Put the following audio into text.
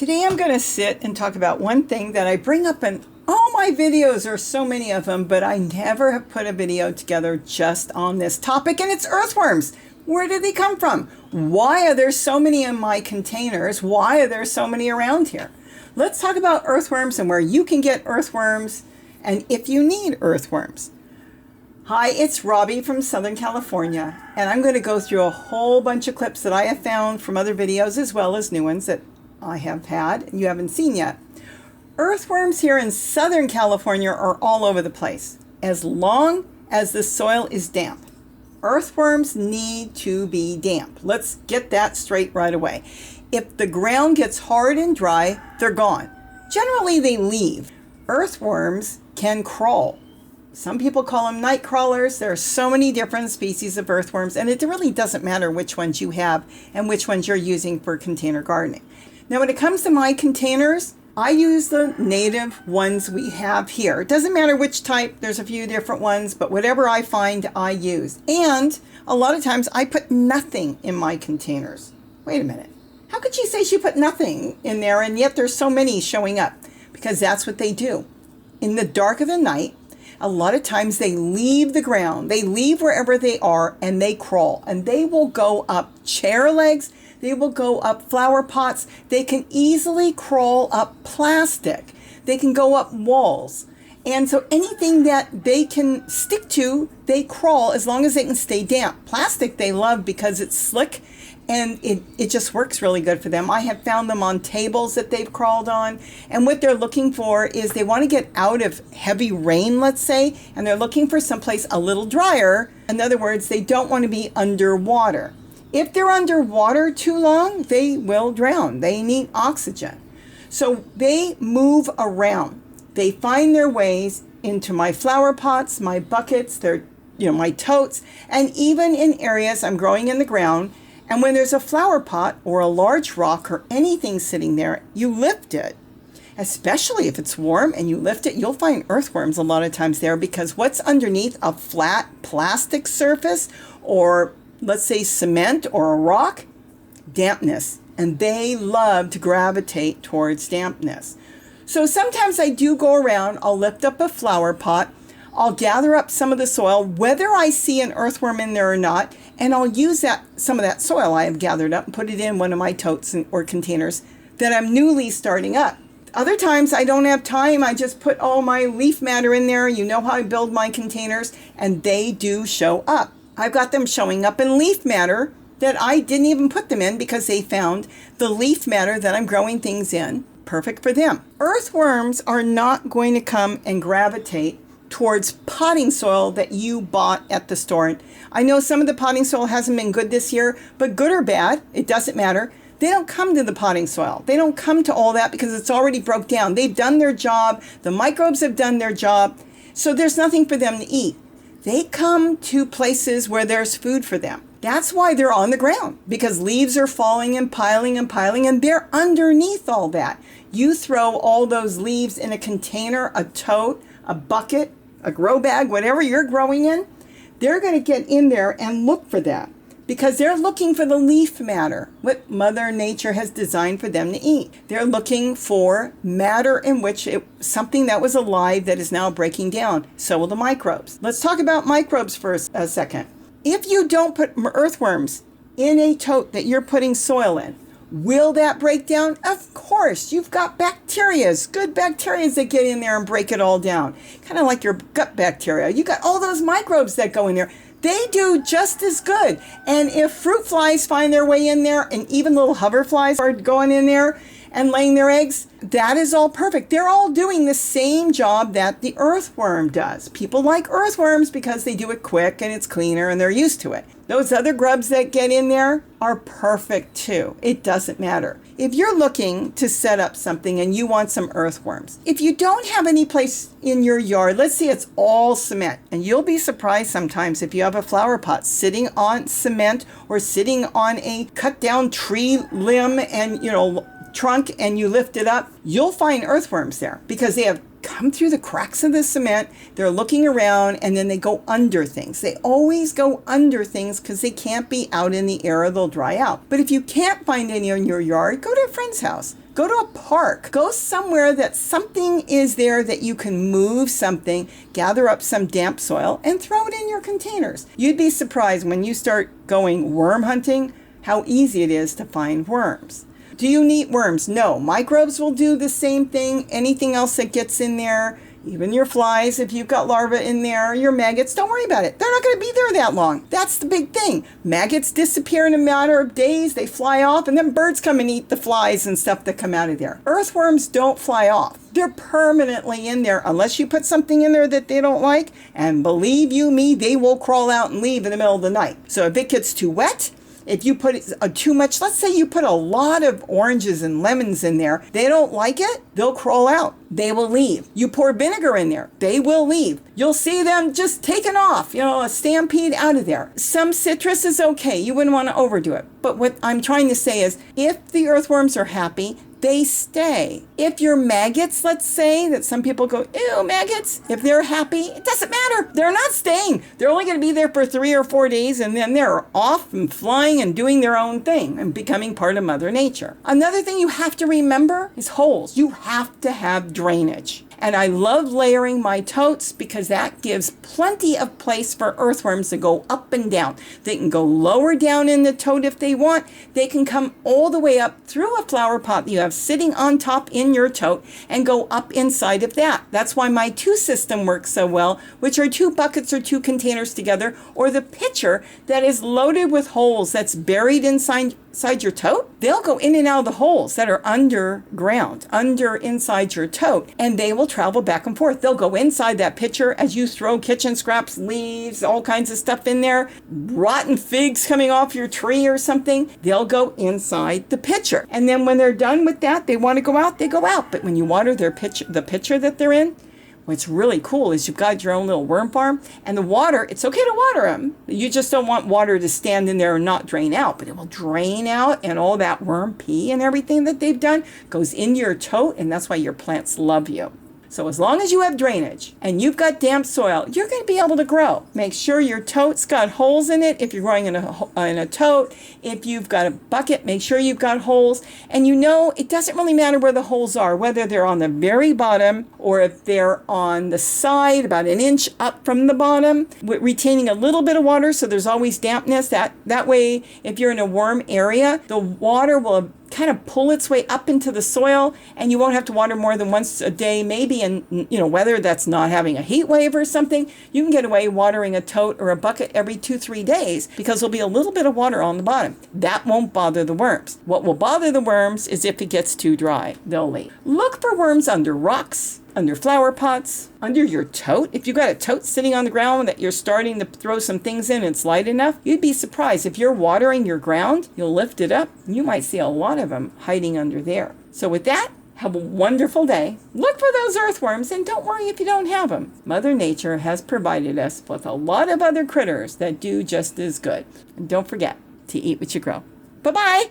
Today I'm going to sit and talk about one thing that I bring up in all my videos. There are so many of them, but I never have put a video together just on this topic, and it's earthworms. Where did they come from? Why are there so many in my containers? Why are there so many around here? Let's talk about earthworms and where you can get earthworms and if you need earthworms. Hi, it's Robbie from Southern California, and I'm going to go through a whole bunch of clips that I have found from other videos as well as new ones that I have had and you haven't seen yet. Earthworms here in Southern California are all over the place, as long as the soil is damp. Earthworms need to be damp. Let's get that straight right away. If the ground gets hard and dry, they're gone. Generally, they leave. Earthworms can crawl. Some people call them night crawlers. There are so many different species of earthworms, and it really doesn't matter which ones you have and which ones you're using for container gardening. Now, when it comes to my containers, I use the native ones we have here. It doesn't matter which type. There's a few different ones, but whatever I find, I use. And a lot of times I put nothing in my containers. Wait a minute. How could she say she put nothing in there and yet there's so many showing up? Because that's what they do. In the dark of the night, a lot of times they leave the ground. They leave wherever they are and they crawl. And they will go up chair legs. They will go up flower pots. They can easily crawl up plastic. They can go up walls. And so anything that they can stick to, they crawl as long as they can stay damp. Plastic they love because it's slick and it just works really good for them. I have found them on tables that they've crawled on. And what they're looking for is they want to get out of heavy rain, let's say, and they're looking for someplace a little drier. In other words, they don't want to be underwater. If they're underwater too long, they will drown. They need oxygen. So they move around. They find their ways into my flower pots, my buckets, my totes, and even in areas I'm growing in the ground. And when there's a flower pot or a large rock or anything sitting there, you lift it. Especially if it's warm and you lift it, you'll find earthworms a lot of times there because what's underneath a flat plastic surface or let's say cement or a rock, dampness, and they love to gravitate towards dampness. So sometimes I do go around, I'll lift up a flower pot, I'll gather up some of the soil, whether I see an earthworm in there or not, and I'll use some of that soil I have gathered up and put it in one of my totes or containers that I'm newly starting up. Other times I don't have time, I just put all my leaf matter in there. You know how I build my containers, and they do show up. I've got them showing up in leaf matter that I didn't even put them in because they found the leaf matter that I'm growing things in perfect for them. Earthworms are not going to come and gravitate towards potting soil that you bought at the store. I know some of the potting soil hasn't been good this year, but good or bad, it doesn't matter. They don't come to the potting soil. They don't come to all that because it's already broke down. They've done their job. The microbes have done their job. So there's nothing for them to eat. They come to places where there's food for them. That's why they're on the ground, because leaves are falling and piling, and they're underneath all that. You throw all those leaves in a container, a tote, a bucket, a grow bag, whatever you're growing in, they're going to get in there and look for that because they're looking for the leaf matter, what Mother Nature has designed for them to eat. They're looking for matter in which something that was alive that is now breaking down. So will the microbes. Let's talk about microbes for a second. If you don't put earthworms in a tote that you're putting soil in, will that break down? Of course. You've got bacterias, good bacterias that get in there and break it all down. Kind of like your gut bacteria. You got all those microbes that go in there. They do just as good. And if fruit flies find their way in there, and even little hoverflies are going in there and laying their eggs, that is all perfect. They're all doing the same job that the earthworm does. People like earthworms because they do it quick and it's cleaner and they're used to it. Those other grubs that get in there are perfect too. It doesn't matter. If you're looking to set up something and you want some earthworms, if you don't have any place in your yard, let's say it's all cement, and you'll be surprised sometimes if you have a flower pot sitting on cement or sitting on a cut down tree limb and, trunk, and you lift it up, you'll find earthworms there because they have come through the cracks of the cement. They're looking around and then they go under things. They always go under things because they can't be out in the air or they'll dry out. But if you can't find any in your yard, go to a friend's house. Go to a park. Go somewhere that something is there that you can move something, gather up some damp soil, and throw it in your containers. You'd be surprised when you start going worm hunting how easy it is to find worms. Do you need worms? No. Microbes will do the same thing. Anything else that gets in there, even your flies, if you've got larvae in there, your maggots, don't worry about it. They're not going to be there that long. That's the big thing. Maggots disappear in a matter of days. They fly off, and then birds come and eat the flies and stuff that come out of there. Earthworms don't fly off. They're permanently in there unless you put something in there that they don't like. And believe you me, they will crawl out and leave in the middle of the night. So if it gets too wet, if you put too much, let's say you put a lot of oranges and lemons in there, they don't like it, they'll crawl out. They will leave. You pour vinegar in there, they will leave. You'll see them just taking off, a stampede out of there. Some citrus is okay. You wouldn't want to overdo it. But what I'm trying to say is if the earthworms are happy, they stay. If your maggots, let's say, that some people go, ew, maggots, if they're happy, it doesn't matter. They're not staying. They're only going to be there for 3 or 4 days, and then they're off and flying and doing their own thing and becoming part of Mother Nature. Another thing you have to remember is holes. You have to have drainage. And I love layering my totes because that gives plenty of place for earthworms to go up and down. They can go lower down in the tote if they want. They can come all the way up through a flower pot that you have sitting on top in your tote and go up inside of that. That's why my 2 system works so well, which are 2 buckets or 2 containers together, or the pitcher that is loaded with holes that's buried inside your tote. They'll go in and out of the holes that are underground, inside your tote, and they will travel back and forth. They'll go inside that pitcher as you throw kitchen scraps, leaves, all kinds of stuff in there, rotten figs coming off your tree or something. They'll go inside the pitcher. And then when they're done with that, they want to go out, they go out. But when you water the pitcher that they're in, what's really cool is you've got your own little worm farm, and the water, it's okay to water them. You just don't want water to stand in there and not drain out, but it will drain out, and all that worm pee and everything that they've done goes in your tote, and that's why your plants love you. So as long as you have drainage and you've got damp soil, you're going to be able to grow. Make sure your tote's got holes in it. If you're growing in a tote, if you've got a bucket, make sure you've got holes. And it doesn't really matter where the holes are, whether they're on the very bottom or if they're on the side, about 1 inch up from the bottom, retaining a little bit of water so there's always dampness. That way, if you're in a warm area, the water will kind of pull its way up into the soil, and you won't have to water more than once a day, maybe. And whether that's not having a heat wave or something, you can get away watering a tote or a bucket every 2-3 days because there'll be a little bit of water on the bottom. That won't bother the worms. What will bother the worms is if it gets too dry. They'll leave. Look for worms under rocks, under flower pots, under your tote. If you've got a tote sitting on the ground that you're starting to throw some things in and it's light enough, you'd be surprised. If you're watering your ground, you'll lift it up, and you might see a lot of them hiding under there. So with that, have a wonderful day. Look for those earthworms, and don't worry if you don't have them. Mother Nature has provided us with a lot of other critters that do just as good. And don't forget to eat what you grow. Bye-bye.